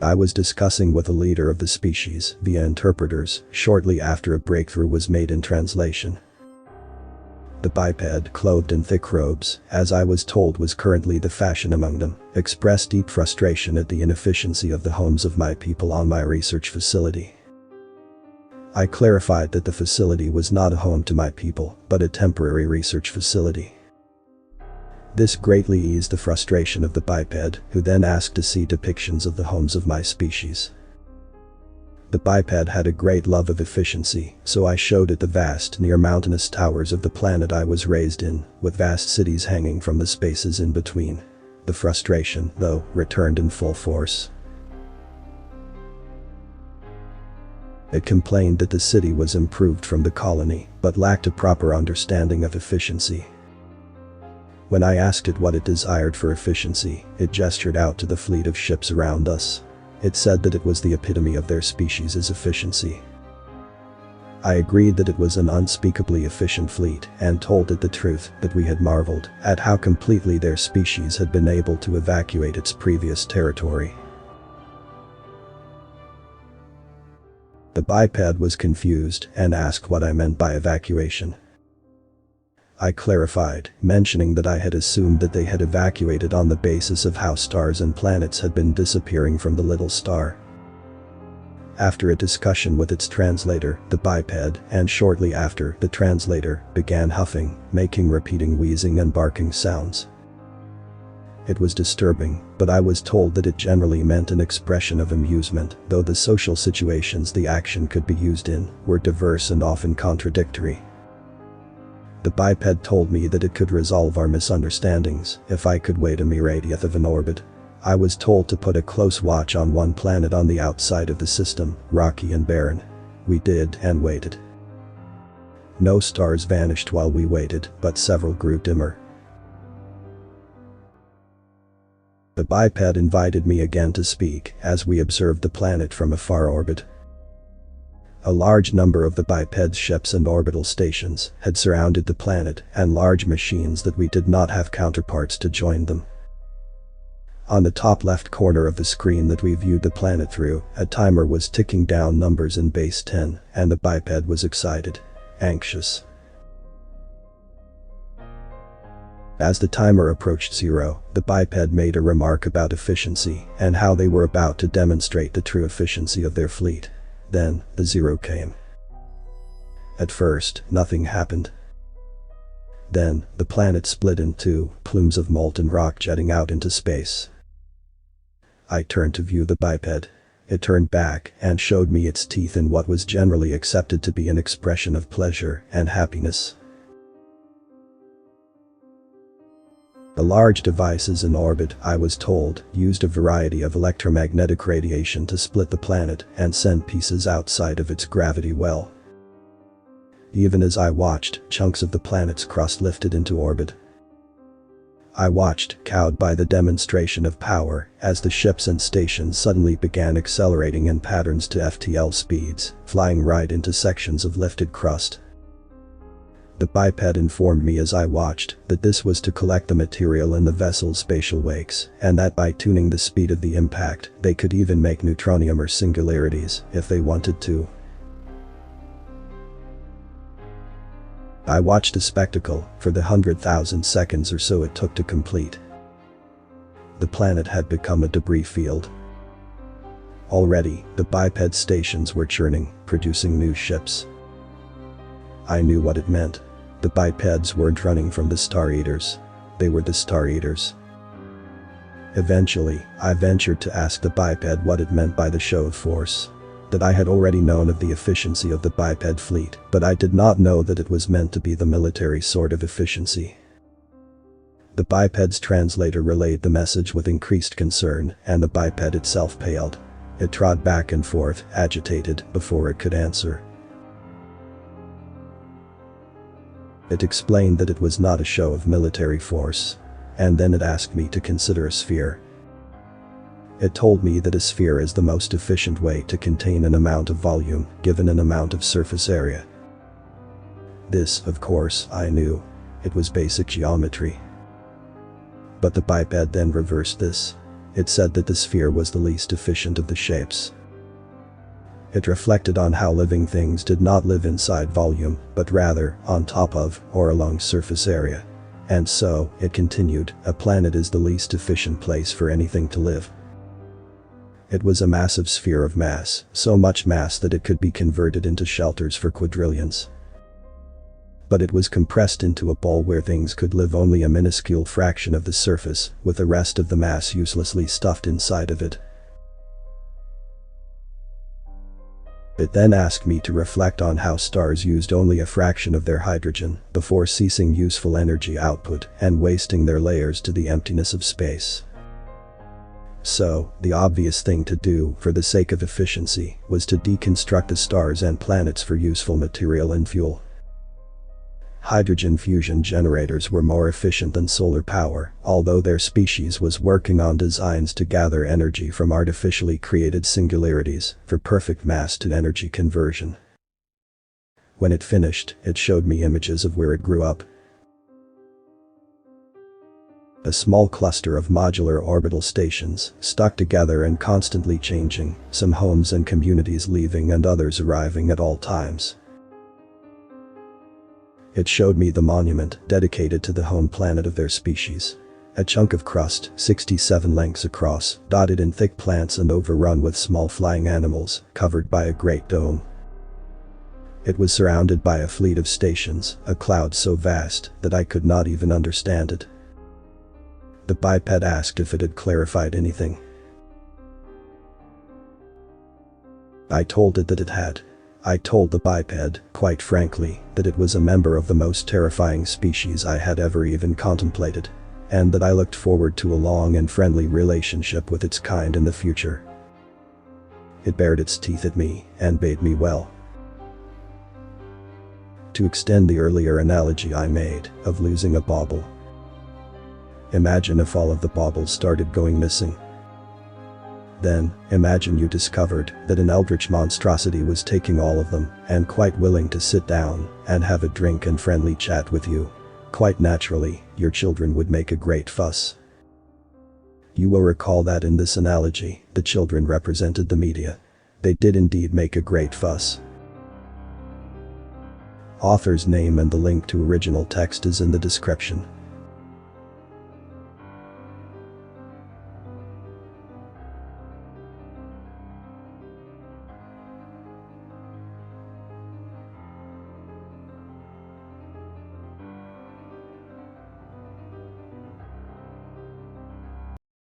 I was discussing with a leader of the species via interpreters shortly after a breakthrough was made in translation. The biped, clothed in thick robes, as I was told was currently the fashion among them, expressed deep frustration at the inefficiency of the homes of my people on my research facility. I clarified that the facility was not a home to my people, but a temporary research facility. This greatly eased the frustration of the biped, who then asked to see depictions of the homes of my species. The biped had a great love of efficiency, so I showed it the vast, near-mountainous towers of the planet I was raised in, with vast cities hanging from the spaces in between. The frustration, though, returned in full force. It complained that the city was improved from the colony, but lacked a proper understanding of efficiency. When I asked it what it desired for efficiency, it gestured out to the fleet of ships around us. It said that it was the epitome of their species' efficiency. I agreed that it was an unspeakably efficient fleet and told it the truth, that we had marveled at how completely their species had been able to evacuate its previous territory. The biped was confused and asked what I meant by evacuation. I clarified, mentioning that I had assumed that they had evacuated on the basis of how stars and planets had been disappearing from the little star. After a discussion with its translator, the biped, and shortly after, the translator began huffing, making repeating wheezing and barking sounds. It was disturbing, but I was told that it generally meant an expression of amusement, though the social situations the action could be used in were diverse and often contradictory. The biped told me that it could resolve our misunderstandings if I could wait a myriadth of an orbit. I was told to put a close watch on one planet on the outside of the system, rocky and barren. We did and waited. No stars vanished while we waited, but several grew dimmer. The biped invited me again to speak as we observed the planet from a far orbit. A large number of the biped's ships and orbital stations had surrounded the planet, and large machines that we did not have counterparts to join them. On the top left corner of the screen that we viewed the planet through, a timer was ticking down numbers in base 10, and the biped was excited, anxious. As the timer approached 0, the biped made a remark about efficiency and how they were about to demonstrate the true efficiency of their fleet. Then, the 0 came. At first, nothing happened. Then, the planet split in two, plumes of molten rock jetting out into space. I turned to view the biped. It turned back and showed me its teeth in what was generally accepted to be an expression of pleasure and happiness. The large devices in orbit, I was told, used a variety of electromagnetic radiation to split the planet and send pieces outside of its gravity well. Even as I watched, chunks of the planet's crust lifted into orbit. I watched, cowed by the demonstration of power, as the ships and stations suddenly began accelerating in patterns to FTL speeds, flying right into sections of lifted crust. The biped informed me as I watched that this was to collect the material in the vessel's spatial wakes, and that by tuning the speed of the impact, they could even make neutronium or singularities if they wanted to. I watched the spectacle for the 100,000 seconds or so it took to complete. The planet had become a debris field. Already, the biped stations were churning, producing new ships. I knew what it meant. The bipeds weren't running from the Star Eaters. They were the Star Eaters. Eventually, I ventured to ask the biped what it meant by the show of force. That I had already known of the efficiency of the biped fleet, but I did not know that it was meant to be the military sort of efficiency. The biped's translator relayed the message with increased concern, and the biped itself paled. It trod back and forth, agitated, before it could answer. It explained that it was not a show of military force. And then it asked me to consider a sphere. It told me that a sphere is the most efficient way to contain an amount of volume, given an amount of surface area. This, of course, I knew. It was basic geometry. But the biped then reversed this. It said that the sphere was the least efficient of the shapes. It reflected on how living things did not live inside volume, but rather, on top of, or along surface area. And so, it continued, a planet is the least efficient place for anything to live. It was a massive sphere of mass, so much mass that it could be converted into shelters for quadrillions. But it was compressed into a ball where things could live only a minuscule fraction of the surface, with the rest of the mass uselessly stuffed inside of it. It then asked me to reflect on how stars used only a fraction of their hydrogen before ceasing useful energy output and wasting their layers to the emptiness of space. So, the obvious thing to do, for the sake of efficiency, was to deconstruct the stars and planets for useful material and fuel. Hydrogen fusion generators were more efficient than solar power, although their species was working on designs to gather energy from artificially created singularities for perfect mass to energy conversion. When it finished, it showed me images of where it grew up. A small cluster of modular orbital stations, stuck together and constantly changing, some homes and communities leaving and others arriving at all times. It showed me the monument dedicated to the home planet of their species. A chunk of crust, 67 lengths across, dotted in thick plants and overrun with small flying animals, covered by a great dome. It was surrounded by a fleet of stations, a cloud so vast that I could not even understand it. The biped asked if it had clarified anything. I told it that it had. I told the biped, quite frankly, that it was a member of the most terrifying species I had ever even contemplated, and that I looked forward to a long and friendly relationship with its kind in the future. It bared its teeth at me and bade me well. To extend the earlier analogy I made of losing a bauble. Imagine if all of the baubles started going missing. Then, imagine you discovered that an eldritch monstrosity was taking all of them and quite willing to sit down and have a drink and friendly chat with you. Quite naturally, your children would make a great fuss. You will recall that in this analogy, the children represented the media. They did indeed make a great fuss. Author's name and the link to original text is in the description.